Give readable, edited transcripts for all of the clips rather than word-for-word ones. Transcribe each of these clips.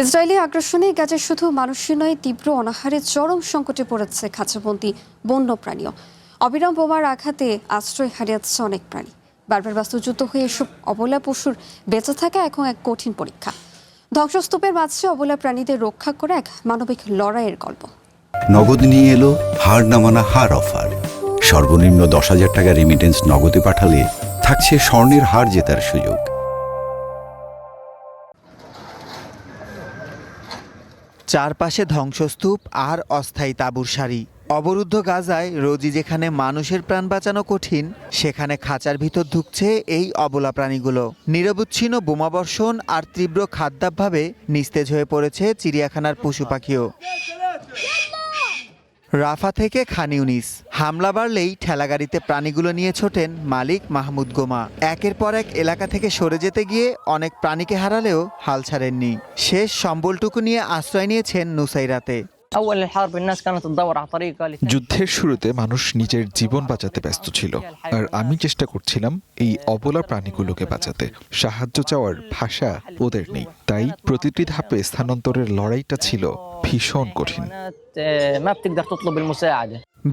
Israeli আগ্রাসনে গাজায় শুধু মানুষই নয়, তীব্র অনাহারে চরম সংকটে পড়েছে খাঁচাবন্দি বন্যপ্রাণীও। অবিরাম বোমার আঘাতে আশ্রয় হারিয়েছে অনেক প্রাণী। বারবার বাস্তুচ্যুত হয়ে এসব অবলা পশুর বেঁচে থাকা এখন এক কঠিন পরীক্ষা। ধ্বংসস্তূপের মাঝে অবলা প্রাণীদের রক্ষা করে এক মানবিক লড়াইয়ের গল্প। নগদ নিয়ে এলো হার না মানা হার অফার। সর্বনিম্ন 10,000 টাকা রেমিটেন্স নগদে পাঠালে থাকছে স্বর্ণের হার জেতার সুযোগ। চারপাশে ধ্বংসস্তূপ আর অস্থায়ী তাঁবুর সারি। অবরুদ্ধ গাজায় রোজই যেখানে মানুষের প্রাণ বাঁচানো কঠিন, সেখানে খাঁচার ভিতর ঢুকছে এই অবলা প্রাণীগুলো। নিরবচ্ছিন্ন বোমাবর্ষণ আর তীব্র খাদ্যাভাবে নিস্তেজ হয়ে পড়েছে চিড়িয়াখানার পশু পাখিও। রাফা থেকে খান ইউনিস, হামলা বাড়লেই ঠেলাগাড়িতে প্রাণীগুলো নিয়ে ছোটেন মালিক মাহমুদ গোমা। একের পর এক এলাকা থেকে সরে যেতে গিয়ে অনেক প্রাণীকে হারালেও হাল ছাড়েননি। শেষ সম্বলটুকু নিয়ে আশ্রয় নিয়েছেন নুসাইরাতে। যুদ্ধের শুরুতে মানুষ নিজের জীবন বাঁচাতে ব্যস্ত ছিল, আর আমি চেষ্টা করছিলাম এই অবলা প্রাণীগুলোকে বাঁচাতে। সাহায্য চাওয়ার ভাষা ওদের নেই, তাই প্রতিটি ধাপে স্থানান্তরের লড়াইটা ছিল ভীষণ কঠিন।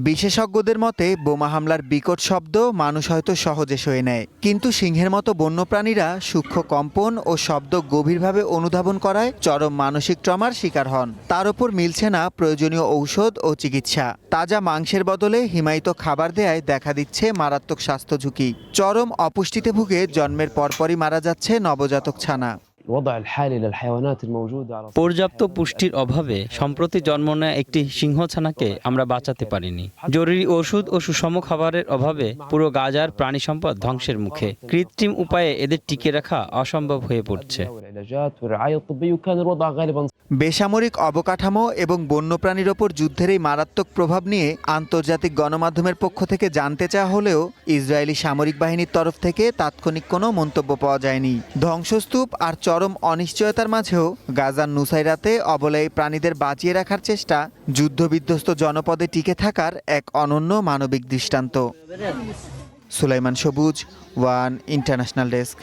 বিশেষজ্ঞদের মতে বোমা হামলার বিকট শব্দ মানুষ হয়তো সহজে সয়ে নেয়, কিন্তু সিংহের মতো বন্যপ্রাণীরা সূক্ষ্ম কম্পন ও শব্দ গভীরভাবে অনুধাবন করায় চরম মানসিক ট্রমার শিকার হন। তার উপর মিলছে না প্রয়োজনীয় ঔষধ ও চিকিৎসা। তাজা মাংসের বদলে হিমায়িত খাবার দেয়ায় দেখা দিচ্ছে মারাত্মক স্বাস্থ্য ঝুঁকি। চরম অপুষ্টিতে ভুগে জন্মের পরপরই মারা যাচ্ছে নবজাতক ছানা। পর্যাপ্ত পুষ্টির অভাবে সম্প্রতি জন্ম নেওয়া একটি সিংহছানাকে আমরা বাঁচাতে পারিনি। জরুরি ওষুধ ও সুষম খাবারের অভাবে পুরো গাজার প্রাণী সম্পদ ধ্বংসের মুখে। কৃত্রিম উপায়ে এদের টিকে রাখা অসম্ভব হয়ে পড়ছে। বেসামরিক অবকাঠামো এবং বন্যপ্রাণীর ওপর যুদ্ধের এই মারাত্মক প্রভাব নিয়ে আন্তর্জাতিক গণমাধ্যমের পক্ষ থেকে জানতে চাওয়া হলেও ইসরায়েলি সামরিক বাহিনীর তরফ থেকে তাৎক্ষণিক কোনো মন্তব্য পাওয়া যায়নি। ধ্বংসস্তূপ আর চরম অনিশ্চয়তার মাঝেও গাজার নুসাইরাতে অবলা এই প্রাণীদের বাঁচিয়ে রাখার চেষ্টা যুদ্ধবিধ্বস্ত জনপদে টিকে থাকার এক অনন্য মানবিক দৃষ্টান্ত। সুলাইমান সবুজ, ওয়ান ইন্টারন্যাশনাল ডেস্ক।